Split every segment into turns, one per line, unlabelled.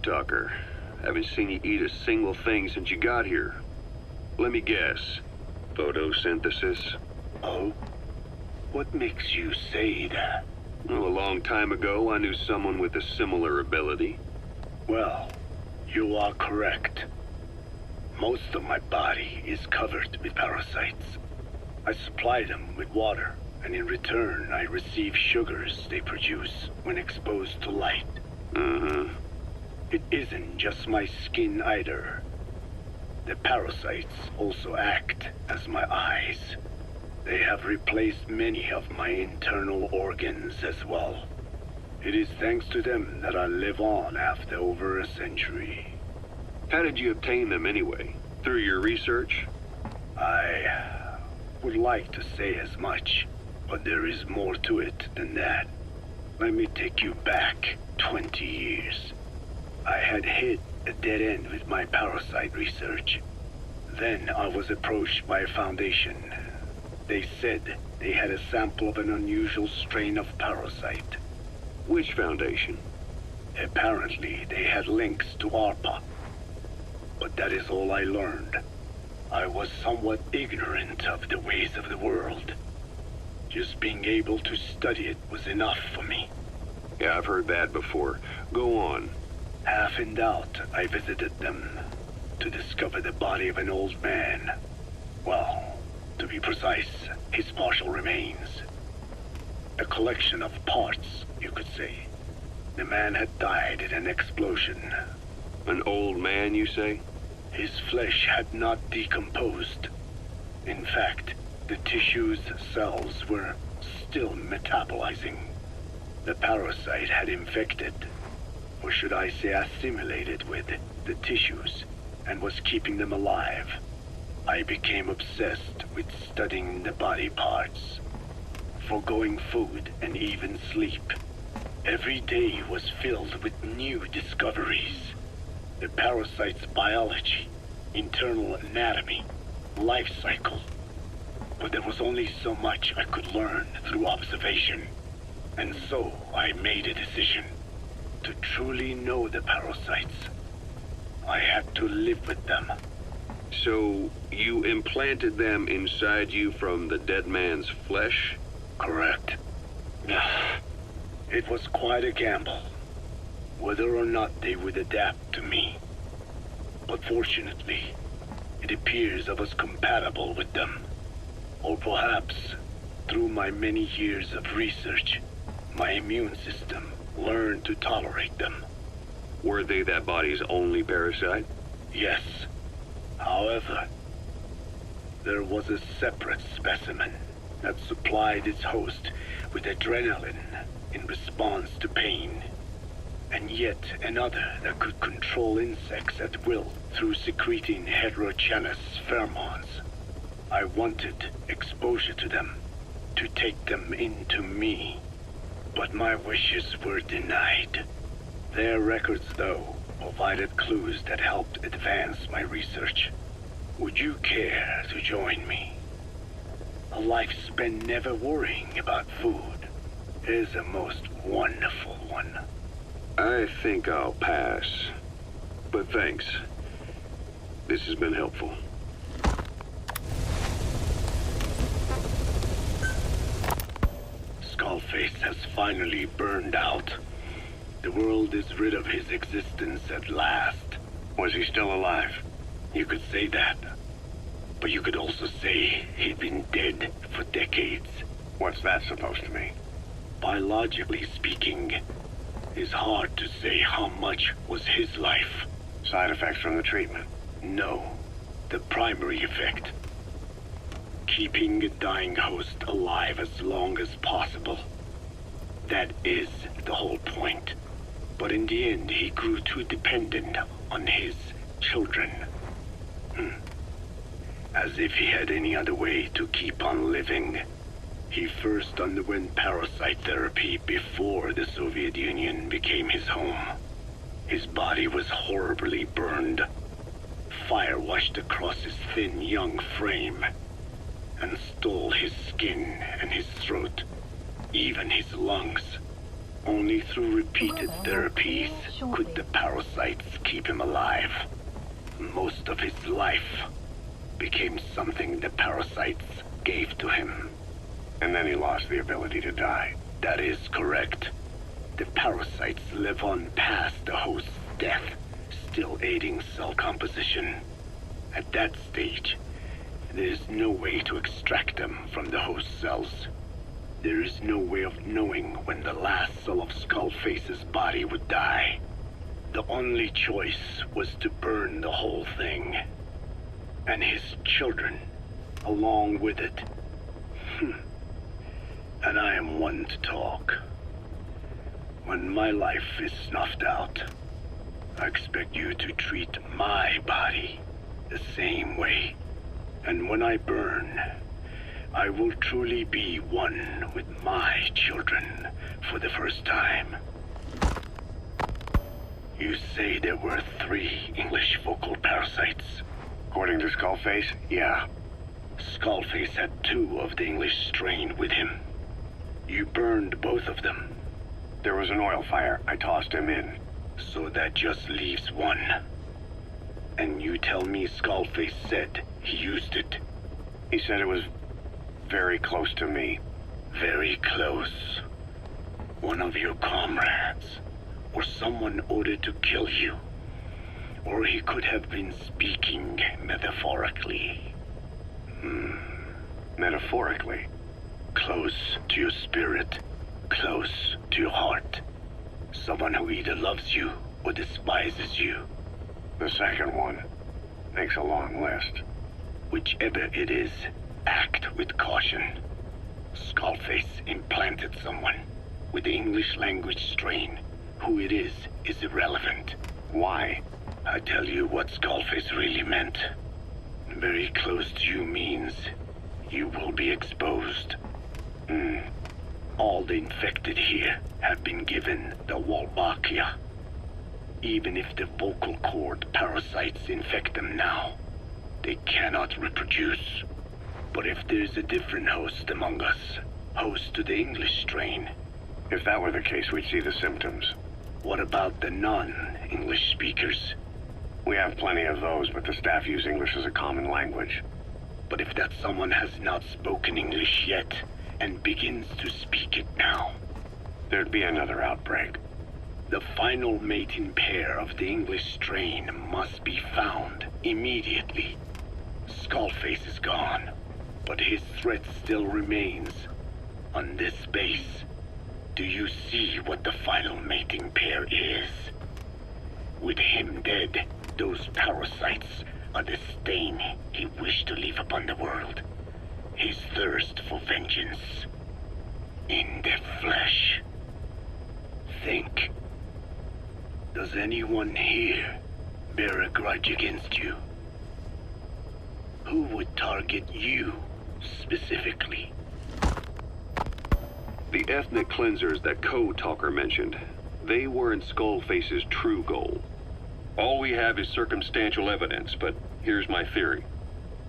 dog talker. Haven't seen you eat a single thing since you got here. Let me guess. Photosynthesis?
Oh? What makes you say that?
Well, a long time ago, I knew someone with a similar ability.
Well, you are correct. Most of my body is covered with parasites. I supply them with water, and in return, I receive sugars they produce when exposed to light. It isn't just my skin either. The parasites also act as my eyes. They have replaced many of my internal organs as well. It is thanks to them that I live on after over a century.
How did you obtain them anyway? Through your research?
I would like to say as much, but there is more to it than that. Let me take you back 20 years. I had hit a dead end with my parasite research. Then I was approached by a foundation. They said they had a sample of an unusual strain of parasite.
Which foundation?
Apparently, they had links to ARPA. But that is all I learned. I was somewhat ignorant of the ways of the world. Just being able to study it was enough for me.
Yeah, I've heard that before. Go on.
Half in doubt, I visited them to discover the body of an old man. Well, to be precise, his partial remains. A collection of parts, you could say. The man had died in an explosion.
An old man, you say?
His flesh had not decomposed. In fact, the tissue's cells were still metabolizing. The parasite had infected, or should I say assimilated with, the tissues, and was keeping them alive. I became obsessed with studying the body parts, foregoing food and even sleep. Every day was filled with new discoveries. The parasite's biology, internal anatomy, life cycle. But there was only so much I could learn through observation. And so I made a decision. To truly know the parasites, I had to live with them.
So, you implanted them inside you from the dead man's flesh?
Correct. It was quite a gamble, whether or not they would adapt to me. But fortunately, it appears I was compatible with them. Or perhaps, through my many years of research, my immune system learned to tolerate them.
Were they that body's only parasite?
Yes. However, there was a separate specimen that supplied its host with adrenaline in response to pain, and yet another that could control insects at will through secreting heterogeneous pheromones. I wanted exposure to them, to take them into me, but my wishes were denied. Their records, though, provided clues that helped advance my research. Would you care to join me? A life spent never worrying about food is a most wonderful one.
I think I'll pass. But thanks. This has been helpful.
Skullface has finally burned out. The world is rid of his existence at last.
Was he still alive?
You could say that. But you could also say he'd been dead for decades.
What's that supposed to mean?
Biologically speaking, it's hard to say how much was his life.
Side effects from the treatment?
No. The primary effect. Keeping a dying host alive as long as possible. That is the whole point. But in the end, he grew too dependent on his children. As if he had any other way to keep on living. He first underwent parasite therapy before the Soviet Union became his home. His body was horribly burned. Fire washed across his thin young frame and stole his skin and his throat, even his lungs. Only through repeated therapies could the parasites keep him alive. Most of his life became something the parasites gave to him.
And then he lost the ability to die.
That is correct. The parasites live on past the host's death, still aiding cell composition. At that stage, there is no way to extract them from the host cells. There is no way of knowing when the last cell of Skullface's body would die. The only choice was to burn the whole thing. And his children, along with it. And I am one to talk. When my life is snuffed out, I expect you to treat my body the same way. And when I burn, I will truly be one with my children for the first time. You say there were 3 English vocal parasites.
According to Skullface, yeah.
Skullface had 2 of the English strain with him. You burned both of them.
There was an oil fire. I tossed him in.
So that just leaves 1. And you tell me Skullface said he used it.
He said it was very close to me.
Very close. One of your comrades, or someone ordered to kill you. Or he could have been speaking metaphorically.
Metaphorically?
Close to your spirit, close to your heart. Someone who either loves you or despises you.
The second one makes a long list.
Whichever it is, act with caution. Skullface implanted someone with the English language strain. Who it is irrelevant.
Why?
I tell you what Skullface really meant. Very close to you means you will be exposed. All the infected here have been given the Wolbachia. Even if the vocal cord parasites infect them now, they cannot reproduce. But if there's a different host among us, host to the English strain.
If that were the case, we'd see the symptoms.
What about the non-English speakers?
We have plenty of those, but the staff use English as a common language.
But if that someone has not spoken English yet, and begins to speak it now,
there'd be another outbreak.
The final mating pair of the English strain must be found immediately. Skullface is gone, but his threat still remains. On this base, do you see what the final mating pair is? With him dead, those parasites are the stain he wished to leave upon the world. His thirst for vengeance. In the flesh. Think. Does anyone here bear a grudge against you? Who would target you, specifically?
The ethnic cleansers that Code Talker mentioned, they weren't Skullface's true goal. All we have is circumstantial evidence, but here's my theory.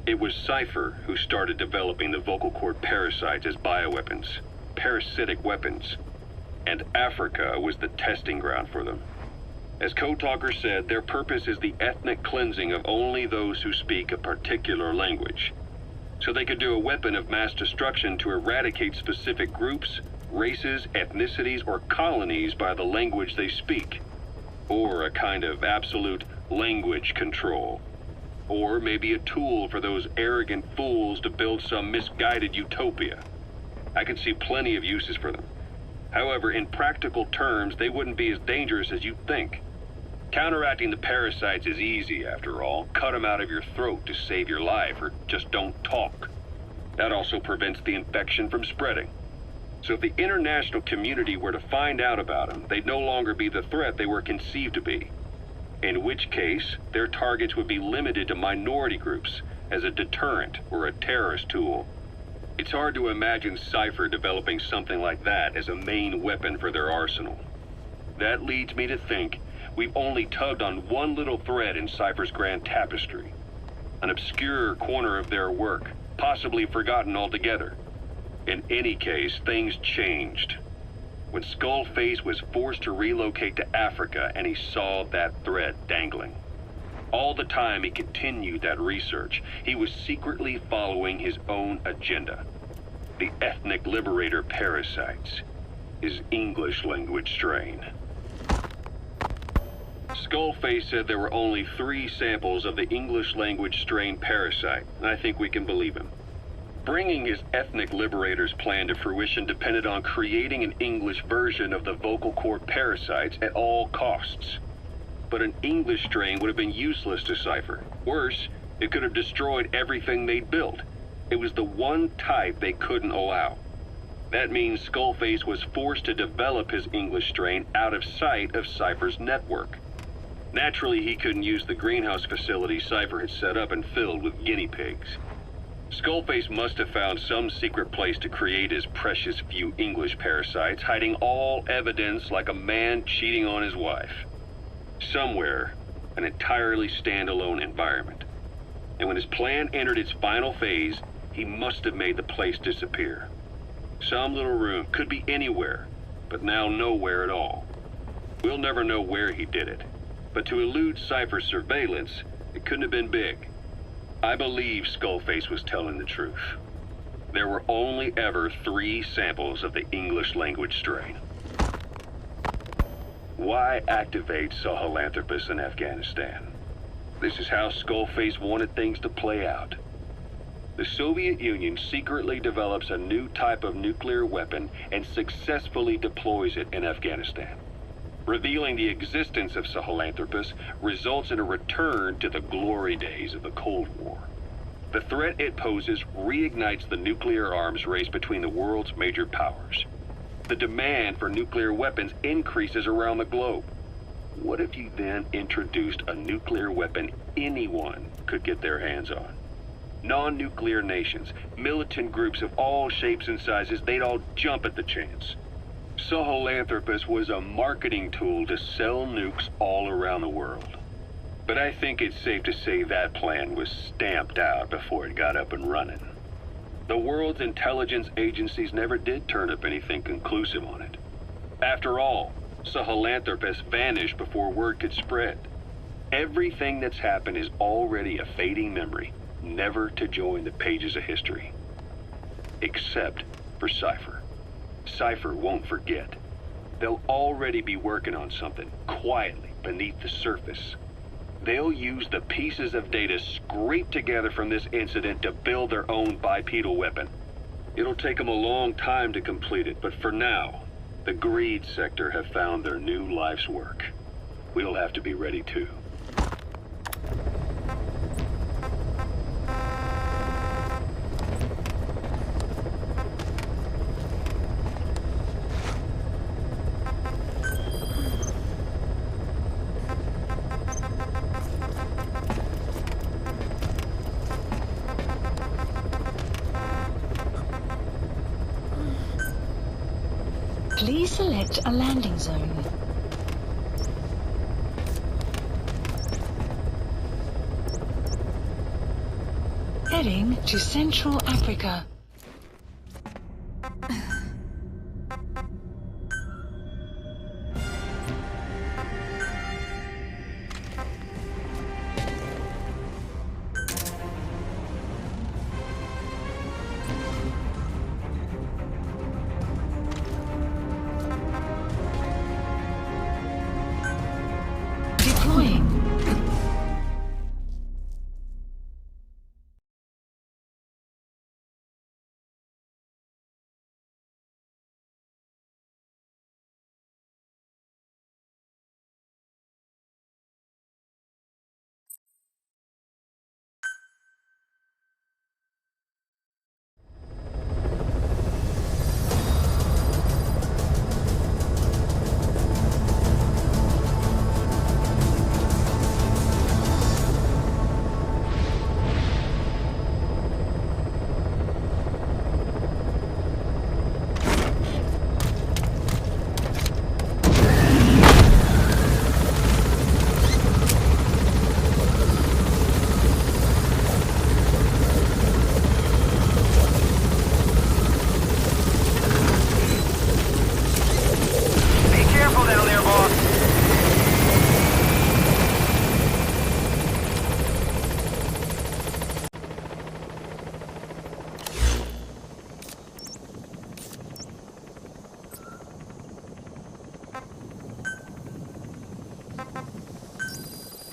It was Cypher who started developing the vocal cord parasites as bioweapons, parasitic weapons, and Africa was the testing ground for them. As Code Talker said, their purpose is the ethnic cleansing of only those who speak a particular language. So they could do a weapon of mass destruction to eradicate specific groups, races, ethnicities, or colonies by the language they speak. Or a kind of absolute language control. Or maybe a tool for those arrogant fools to build some misguided utopia. I can see plenty of uses for them. However, in practical terms, they wouldn't be as dangerous as you'd think. Counteracting the parasites is easy, after all. Cut them out of your throat to save your life, or just don't talk. That also prevents the infection from spreading. So if the international community were to find out about them, they'd no longer be the threat they were conceived to be. In which case, their targets would be limited to minority groups as a deterrent or a terrorist tool. It's hard to imagine Cypher developing something like that as a main weapon for their arsenal. That leads me to think we've only tugged on one little thread in Cypher's grand tapestry. An obscure corner of their work, possibly forgotten altogether. In any case, things changed. when Skullface was forced to relocate to Africa and he saw that thread dangling. All the time he continued that research, he was secretly following his own agenda. The ethnic liberator parasites, his English language strain. Skullface said there were only 3 samples of the English language strain parasite, and I think we can believe him. Bringing his ethnic liberator's plan to fruition depended on creating an English version of the vocal cord parasites at all costs. But an English strain would have been useless to Cypher. Worse, it could have destroyed everything they'd built. It was the one type they couldn't allow. That means Skullface was forced to develop his English strain out of sight of Cypher's network. Naturally, he couldn't use the greenhouse facility Cypher had set up and filled with guinea pigs. Skullface must have found some secret place to create his precious few English parasites, hiding all evidence like a man cheating on his wife. Somewhere, an entirely standalone environment. And when his plan entered its final phase, he must have made the place disappear. Some little room, could be anywhere, but now nowhere at all. We'll never know where he did it, but to elude Cypher's surveillance, it couldn't have been big. I believe Skullface was telling the truth. There were only ever 3 samples of the English language strain. Why activate Sahelanthropus in Afghanistan? This is how Skullface wanted things to play out. The Soviet Union secretly develops a new type of nuclear weapon and successfully deploys it in Afghanistan. Revealing the existence of Sahelanthropus results in a return to the glory days of the Cold War. The threat it poses reignites the nuclear arms race between the world's major powers. The demand for nuclear weapons increases around the globe. What if you then introduced a nuclear weapon anyone could get their hands on? Non-nuclear nations, militant groups of all shapes and sizes, they'd all jump at the chance. Sahelanthropus was a marketing tool to sell nukes all around the world. But I think it's safe to say that plan was stamped out before it got up and running. The world's intelligence agencies never did turn up anything conclusive on it. After all, Sahelanthropus vanished before word could spread. Everything that's happened is already a fading memory, never to join the pages of history. Except for Cypher. Cypher won't forget. They'll already be working on something, quietly, beneath the surface. They'll use the pieces of data scraped together from this incident to build their own bipedal weapon. It'll take them a long time to complete it, but for now, the greed sector have found their new life's work. We'll have to be ready too.
Please select a landing zone. Heading to Central Africa.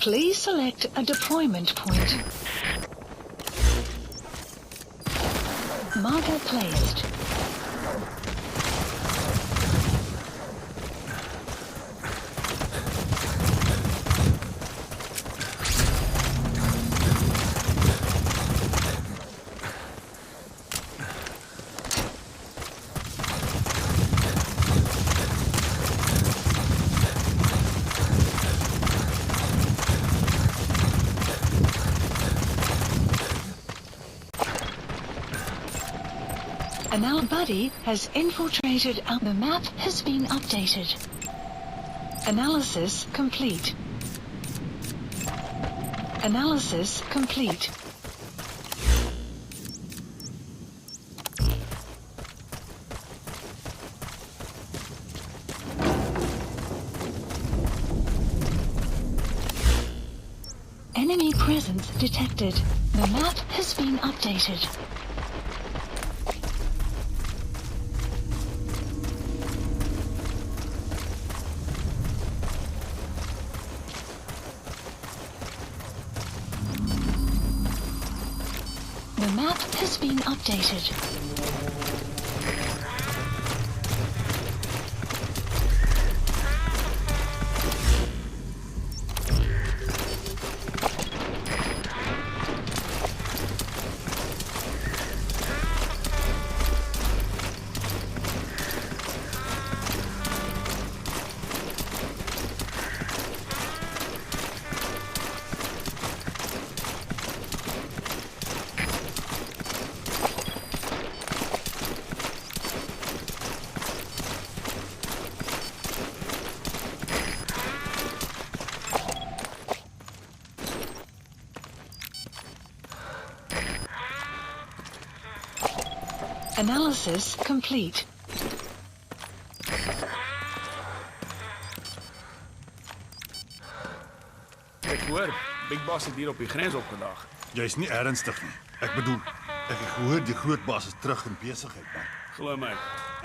Please select a deployment point. Marker placed. And our buddy has infiltrated our... The map has been updated. Analysis complete. Analysis complete. Enemy presence detected. The map has been updated. The map has been updated. Analysis complete.
Ek hoor, Big Boss het hier op die grens opgedaag.
Jy's nie ernstig nie. Ek bedoel, ek hoor die groot baas is terug in besigheid, man.
Glo my,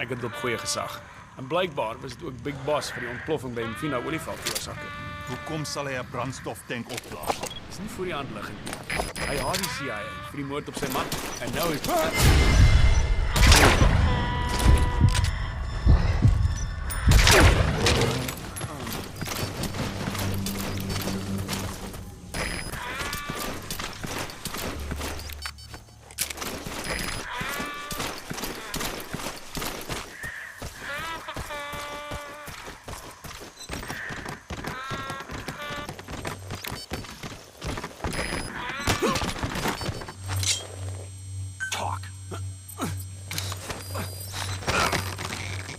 ek het op goeie gesag. En blykbaar was dit ook Big Boss vir die ontploffing by Mfina Olifant veroorsaak.
Hoekom sal hy 'n brandstoftank opblaas?
Dis nie voor die hand liggend nie. Hy haat die CIA vir die moord op sy man. En nou is...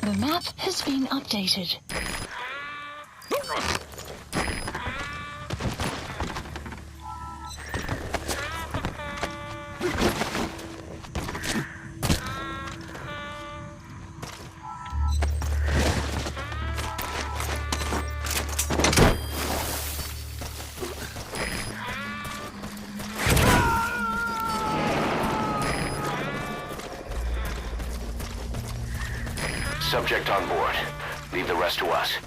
The map has been updated.
Subject on board. Leave the rest to us.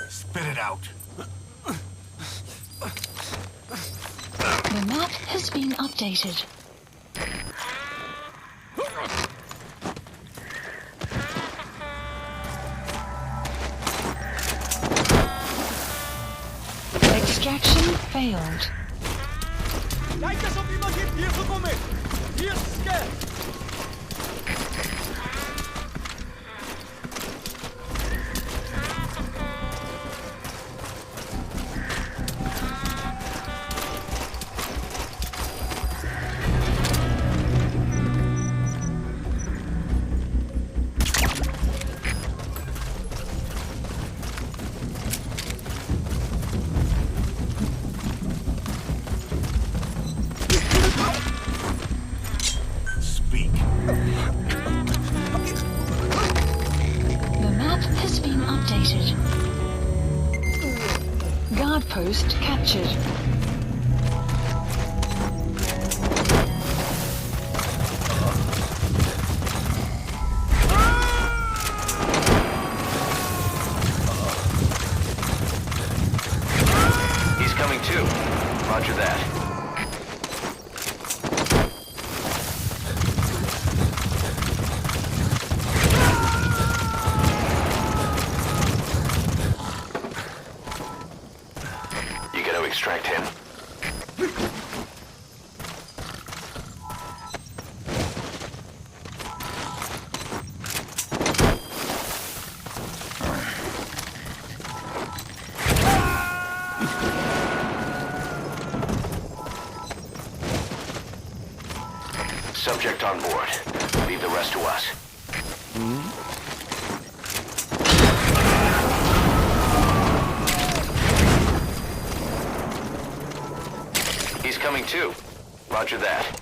Spit it out.
The map has been updated. Extraction failed.
Kijk eens of iemand hier gekomen is! Hier, scan!
captured.
He's coming too. Roger that. You gotta extract him. Subject on board. Leave the rest to us. He's coming too. Roger that.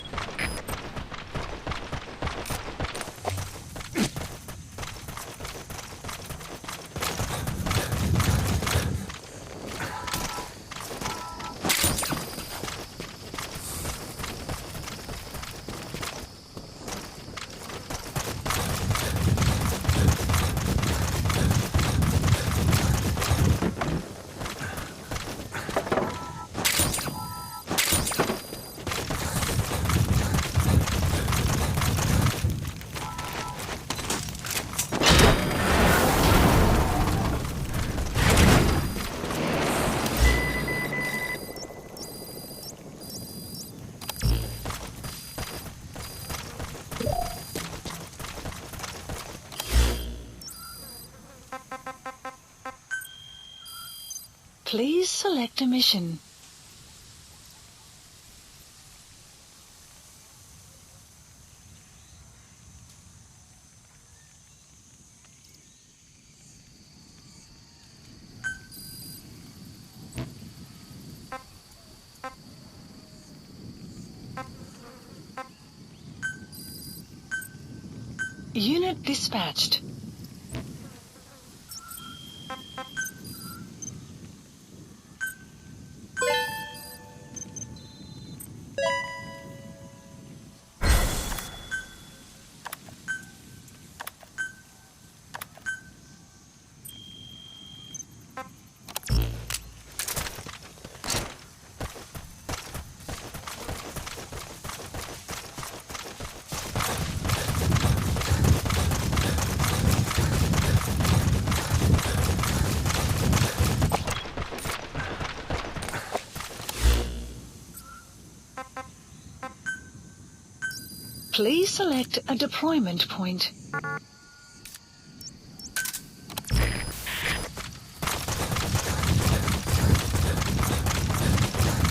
Please select a mission. Unit dispatched. Please select a deployment point.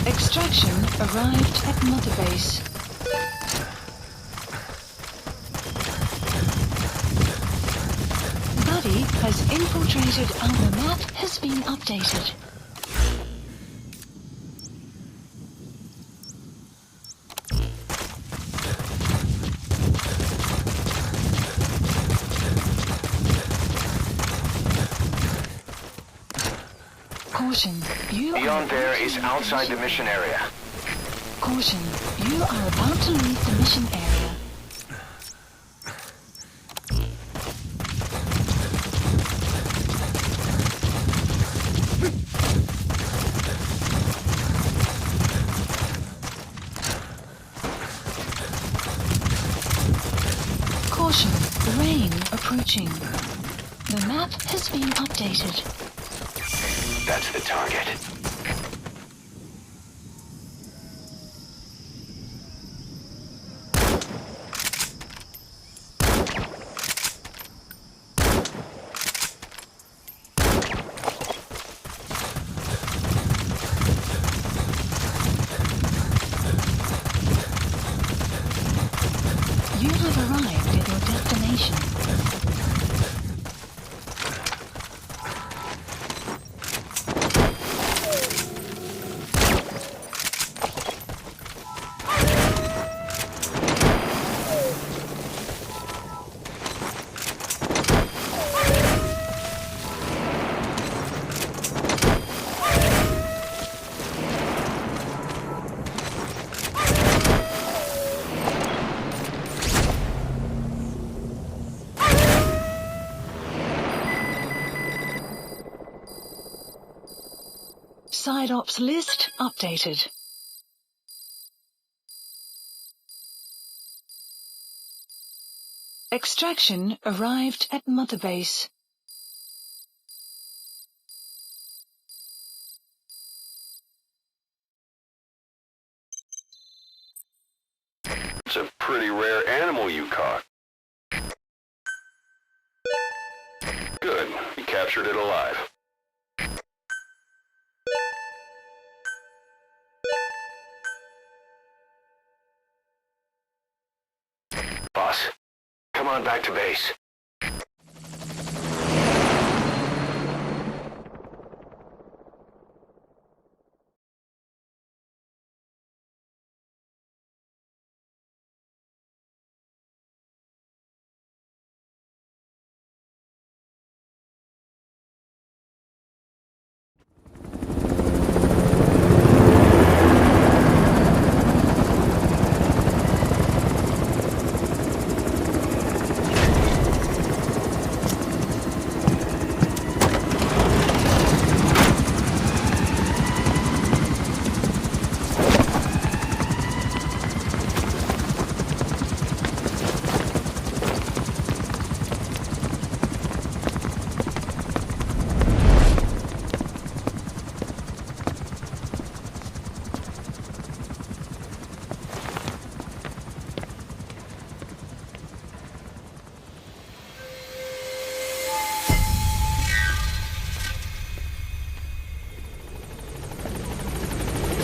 Extraction arrived at Mother Base. Buddy has infiltrated our map has been updated. Caution,
Beyond there is outside the mission area.
Caution, you are about to leave the mission area. Caution, rain approaching. The map has been updated.
That's the target.
You have arrived at your destination. Classified ops list updated. Extraction arrived at Mother Base.
It's a pretty rare animal you caught. Good. You captured it alive.
Boss, come on back to base.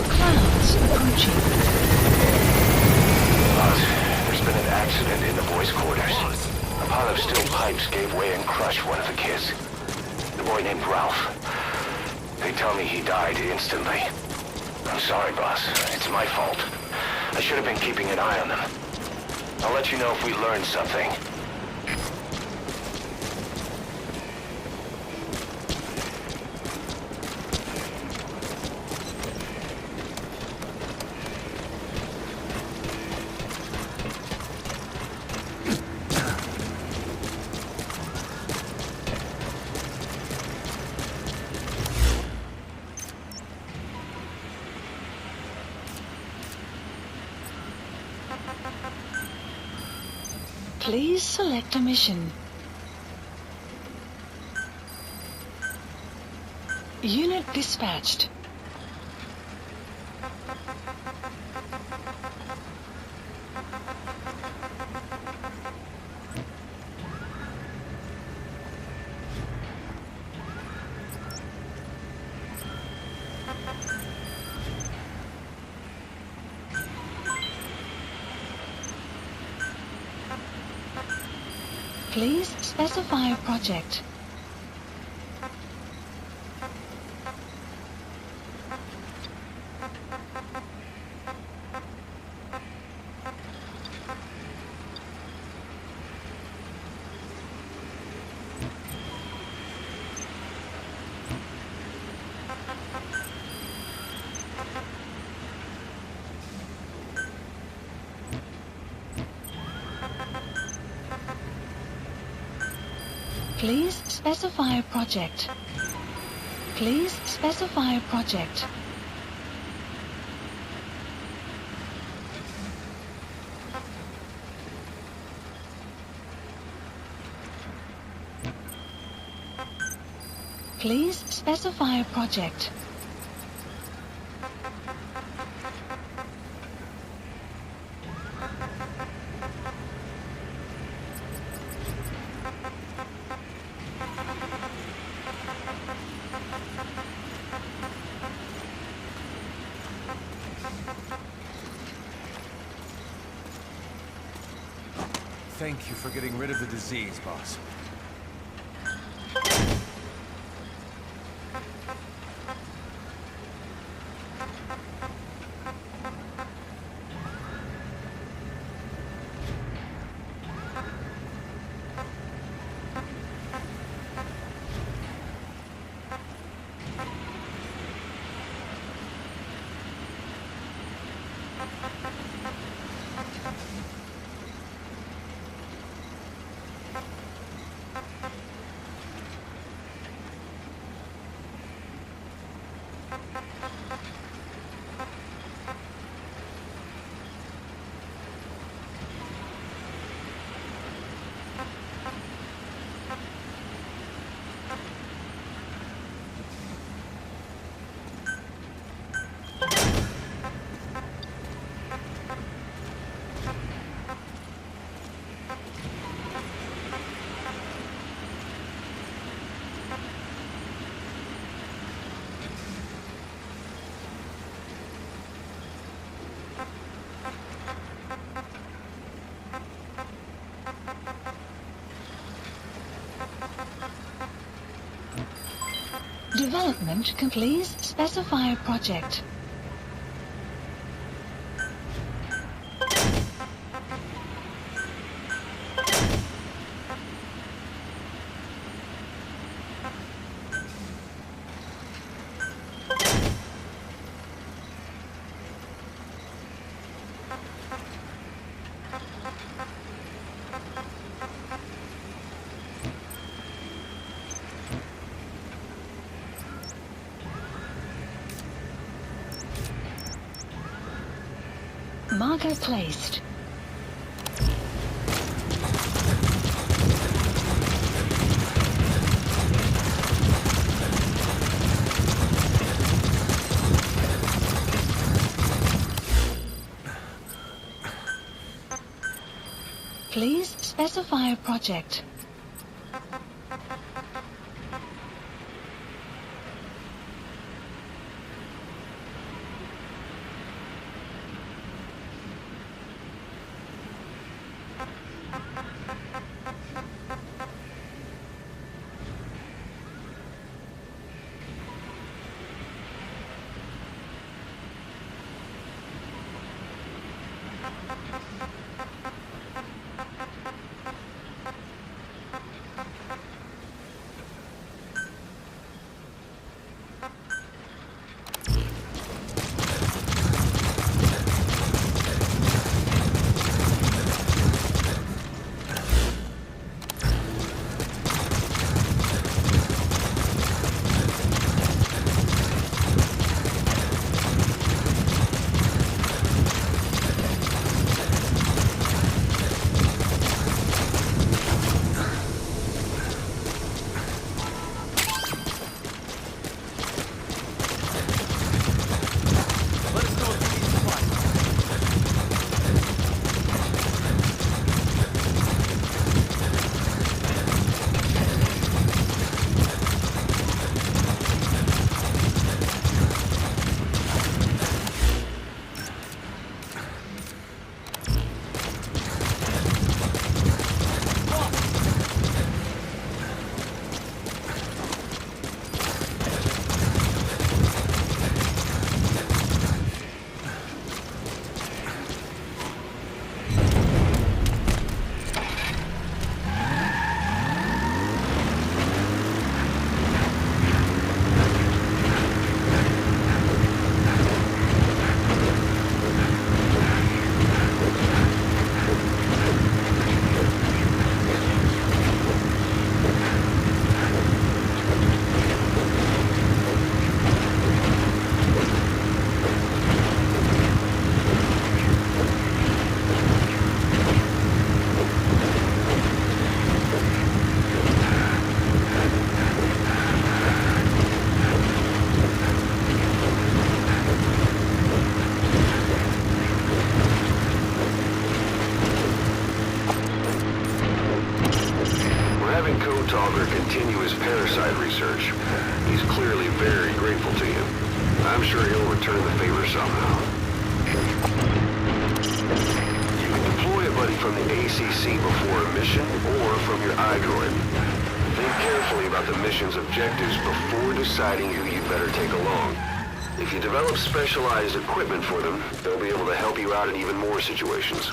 Clouds approaching.
Boss, there's been an accident in the boys' quarters. A pile of steel pipes gave way and crushed one of the kids. The boy named Ralph. They tell me he died instantly. I'm sorry, boss. It's my fault. I should have been keeping an eye on them. I'll let you know if we learn something.
Please select a mission. Unit dispatched. Please specify a project. Please specify a project. Please specify a project. Please specify a project.
Thank you for getting rid of the disease, boss.
equipment, please specify a project. Marker placed. Please specify a project.
Talker continue his parasite research. He's clearly very grateful to you. I'm sure he'll return the favor somehow. You can deploy a buddy from the ACC before a mission or from your iDroid. Think carefully about the mission's objectives before deciding who you better take along. If you develop specialized equipment for them, they'll be able to help you out in even more situations.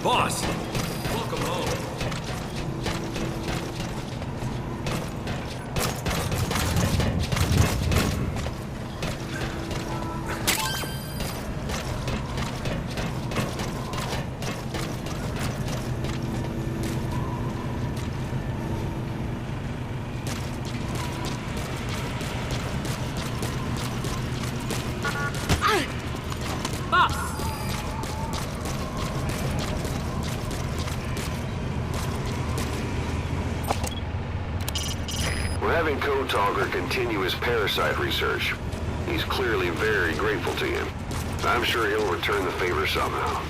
Boss! Welcome home.
We're having Code Talker continue his parasite research. He's clearly very grateful to you. I'm sure he'll return the favor somehow.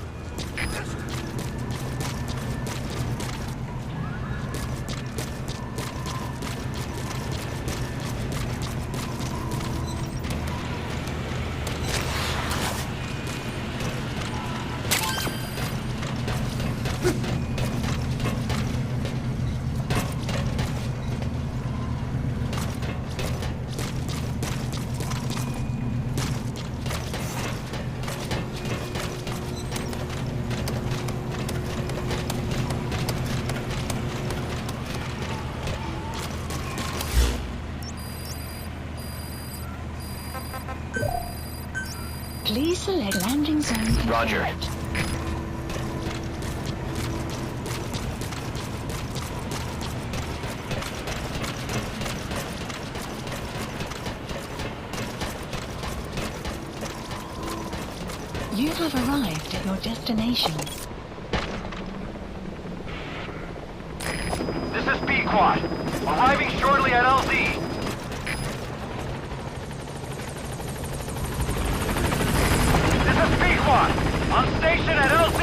Please select landing zone confirmed.
Roger.
You have arrived at your destination.
This is B-Quad. Arriving shortly at LZ. This is B-Quad. On station at LZ.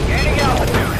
Gaining altitude.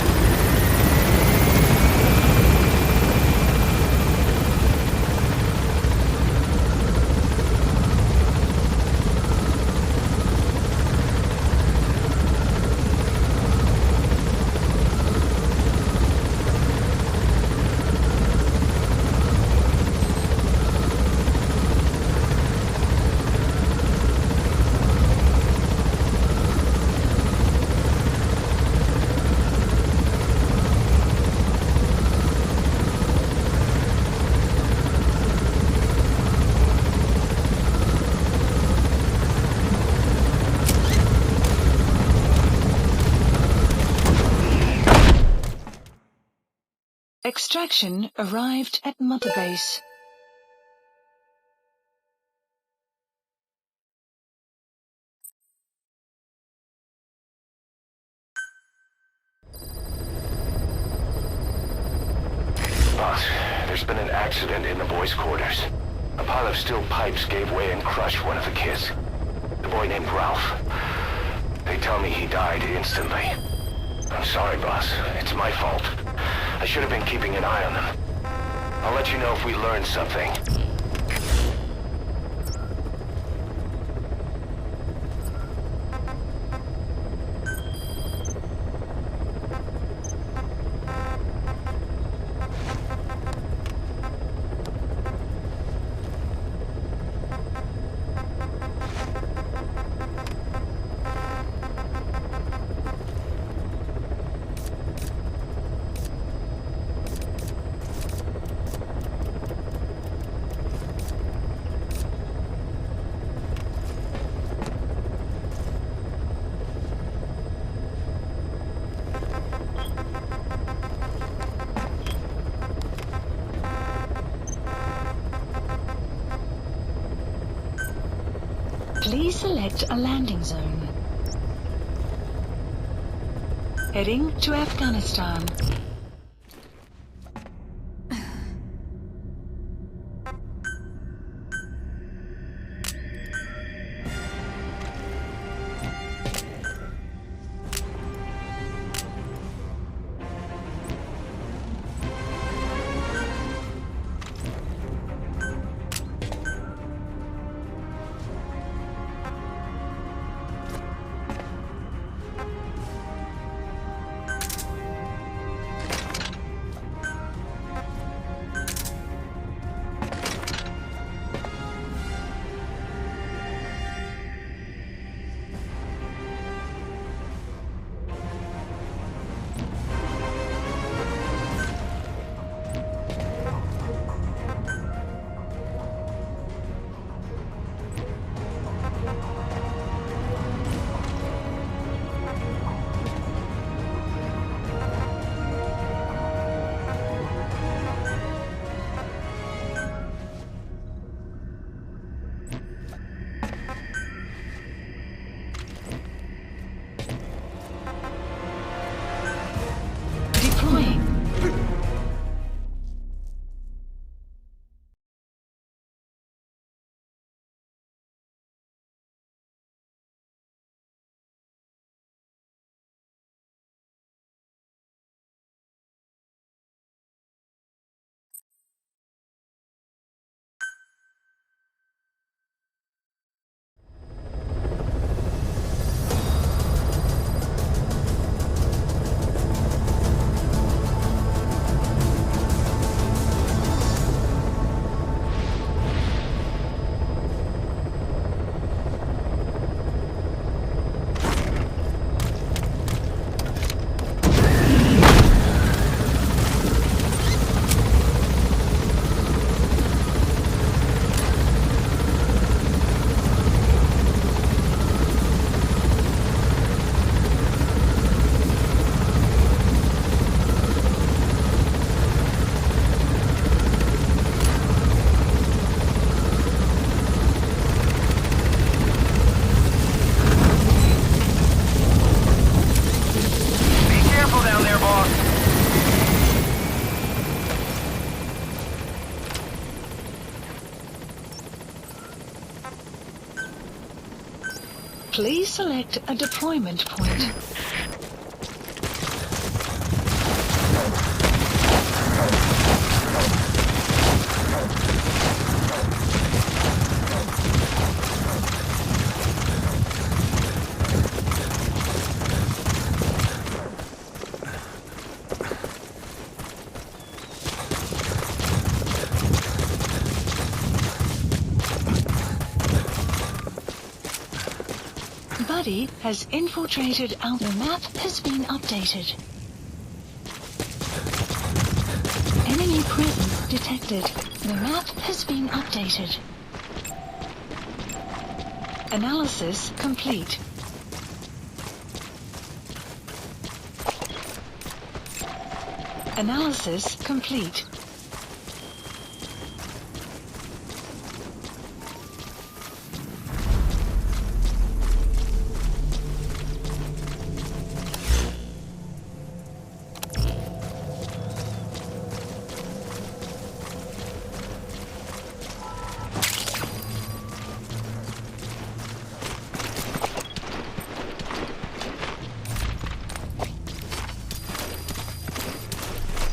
Extraction arrived at Mother Base.
Boss, there's been an accident in the boys' quarters. A pile of steel pipes gave way and crushed one of the kids. The boy named Ralph. They tell me he died instantly. I'm sorry, boss. It's my fault. I should have been keeping an eye on them. I'll let you know if we learn something.
Please select a landing zone. Heading to Afghanistan. Please select a deployment point. Buddy has infiltrated our... The map has been updated. Enemy presence detected. The map has been updated. Analysis complete. Analysis complete.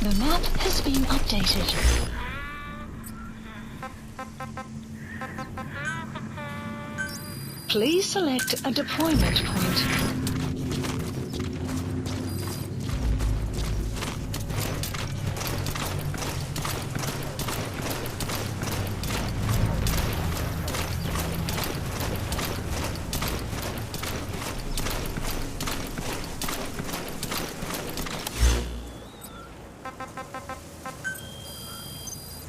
The map has been updated. Please select a deployment point.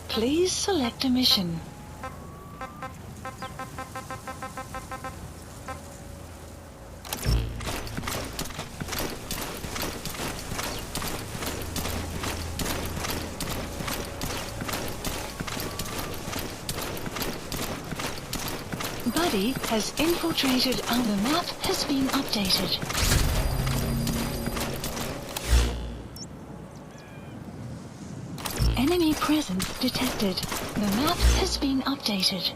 Please select a mission. Buddy has infiltrated and the map has been updated. Enemy presence detected. The map has been updated.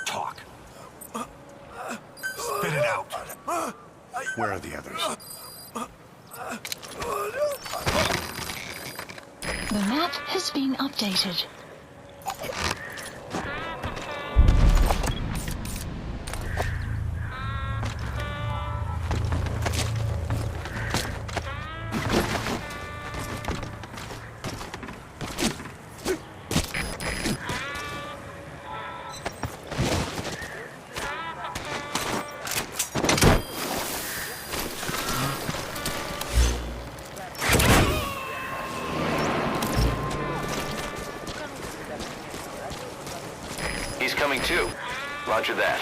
Talk. Spit it out. Where are the others?
The map has been updated.
He's coming too. Roger that.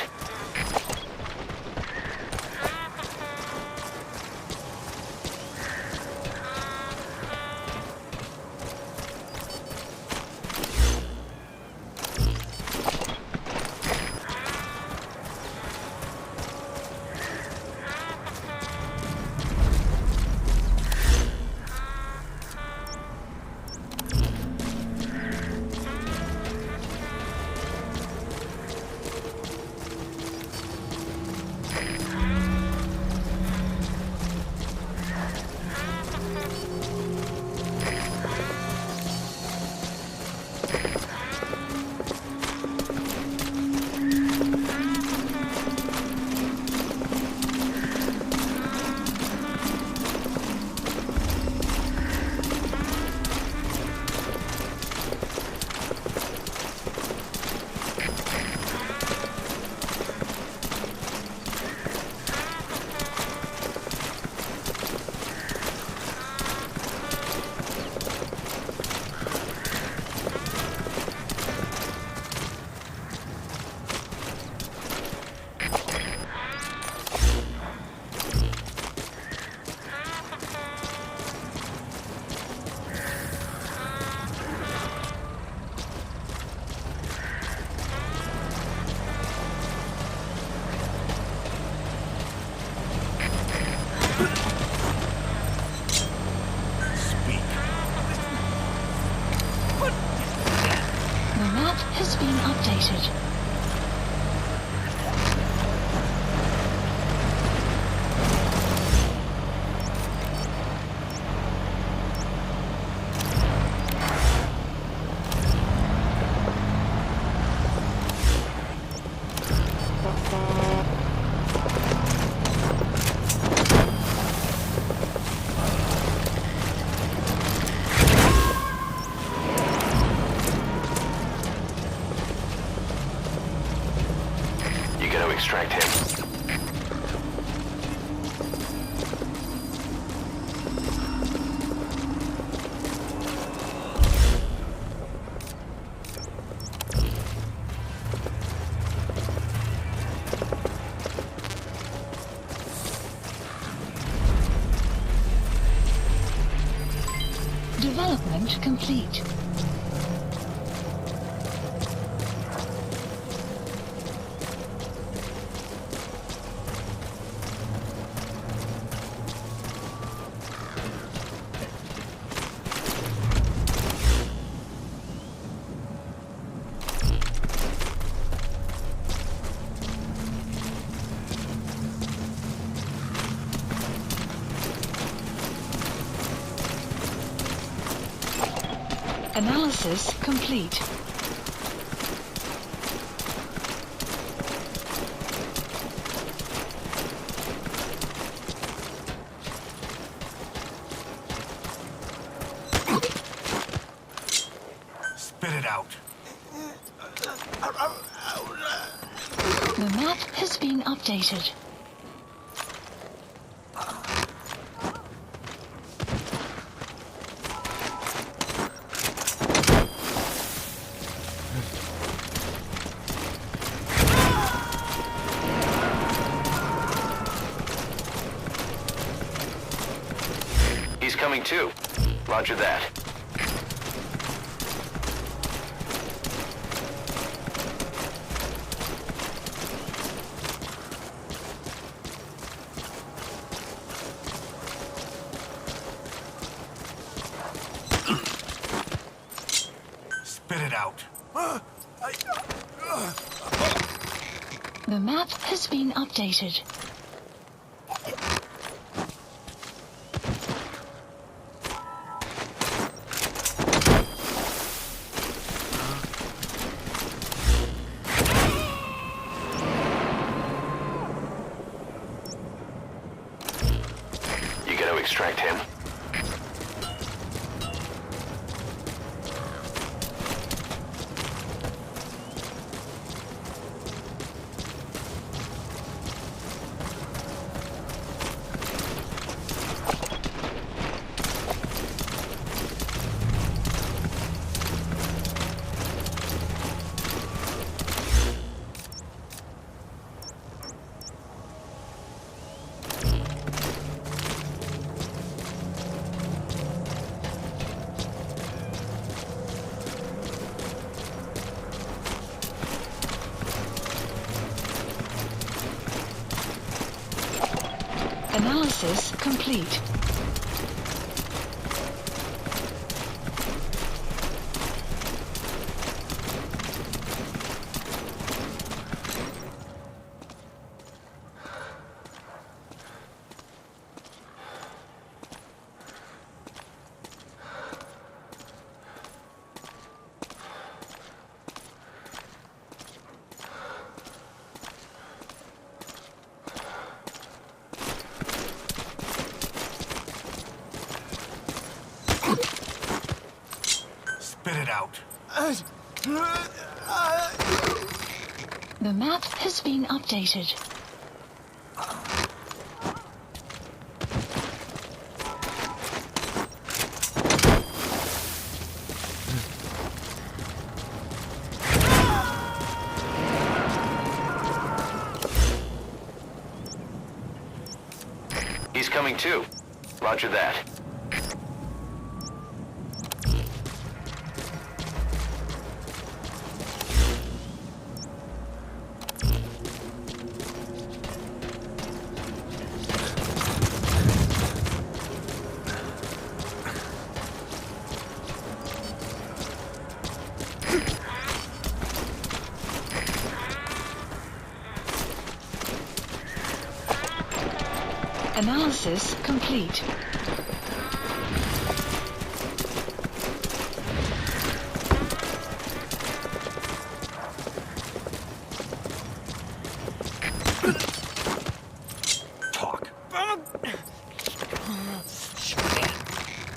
has been updated.
You gotta extract him.
Development complete. Analysis complete.
Spit it out.
The map has been updated.
He's coming too. Roger that.
Spit it out.
The map has been updated.
You gotta extract him.
Analysis complete.
Spit it out.
The map has been updated.
He's coming too. Roger that.
Analysis complete.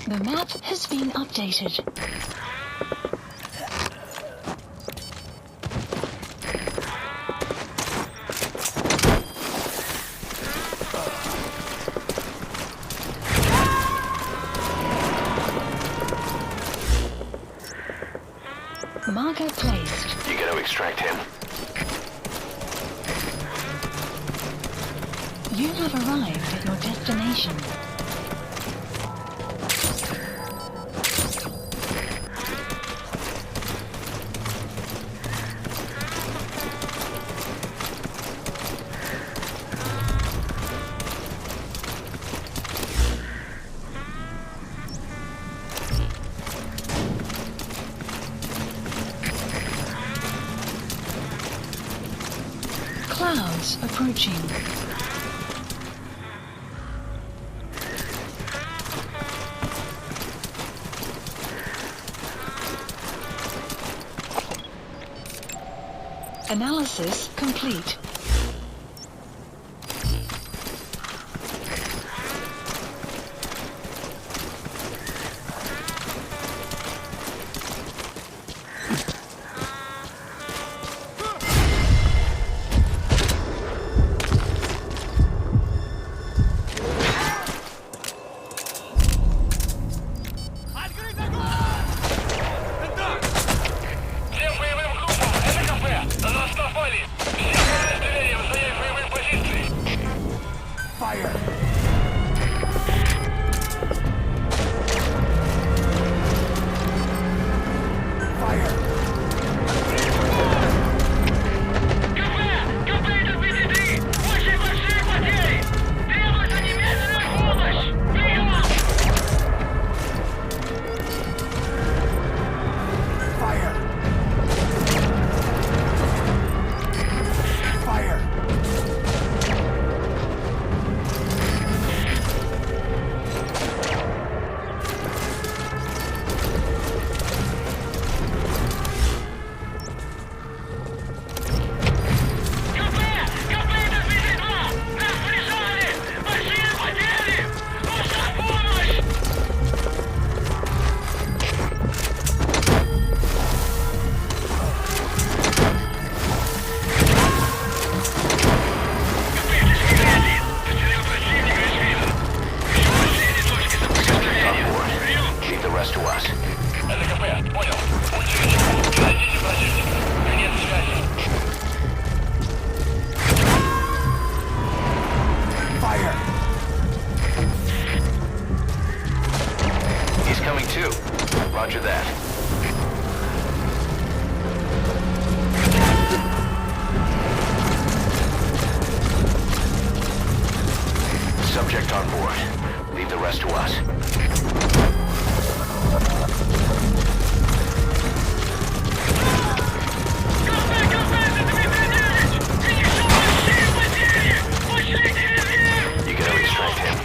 The map has been updated. Marker placed.
You gotta extract him.
You have arrived at your destination. Clouds approaching. Analysis complete.
Всем боевым группам, это КП! На нас напали! Все подразделения занять боевые позиции! КП идут впереди! Очень большие потери! Требуется немедленная помощь! Прием! КП идут впереди! Нас прижали! Большие потери! Нужна помощь! Keep the rest to us. Это КП, понял. Учились. Найдите противника. Конец связи. He's coming too. Roger that. Subject on board. Leave the rest to us. You gotta extract him.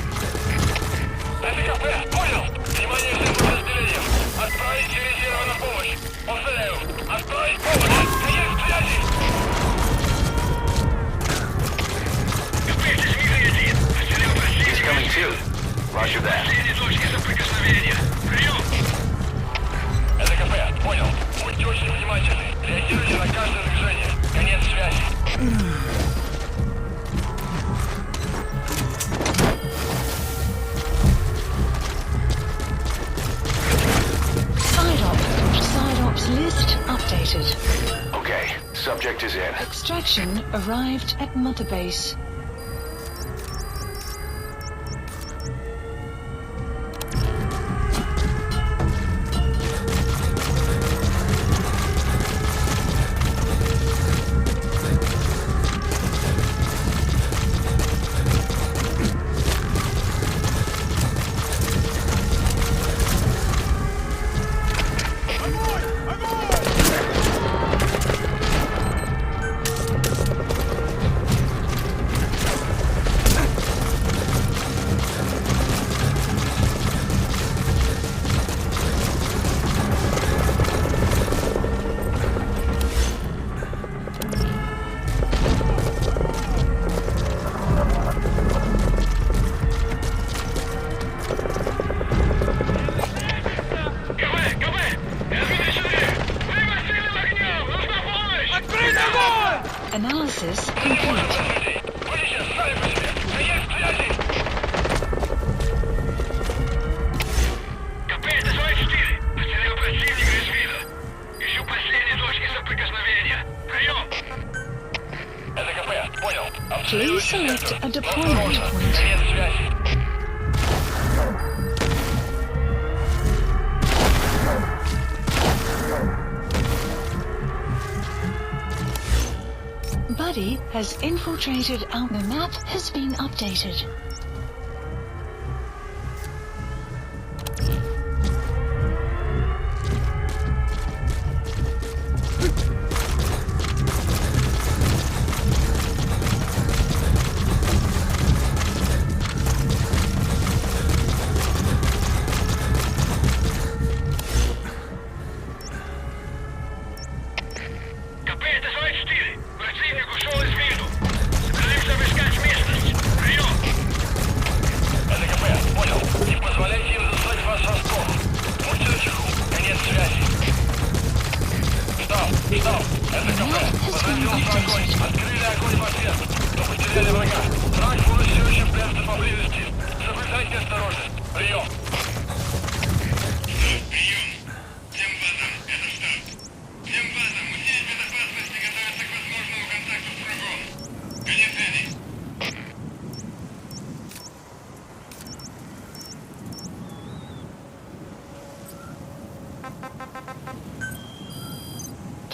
Это КП, понял. Внимание всем подразделениям. Отправить резервы на помощь. Повторяю. Отправить помощь. Конец связи. КП, здесь Мига-1. Потерял противника. He's coming too. Roger that. Последние точки соприкосновения. Прием. Это КП, понял. Будьте очень внимательны. Реагируйте на каждое движение. Конец связи.
Side ops list updated.
Okay, subject is in.
Extraction arrived at Mother Base. Analysis complete. Please select a deployment point. Buddy has infiltrated our map has been updated.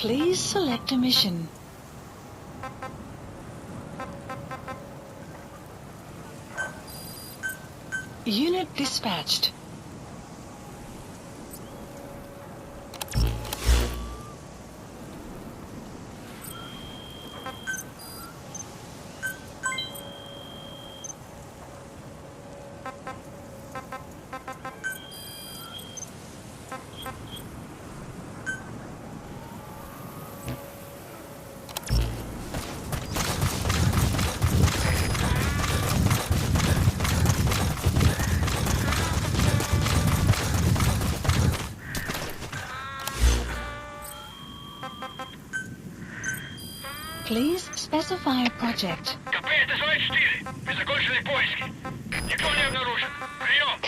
Please select a mission. Unit dispatched. Please specify a project.
КП, это Зоид 4. Мы закончили поиски. Никто не обнаружен. Прием!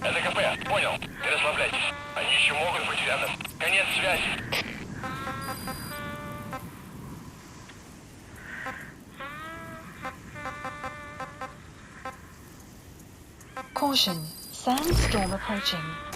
Это КП, понял. Не расслабляйтесь. Они еще могут быть рядом. Конец связи.
Caution, sandstorm approaching.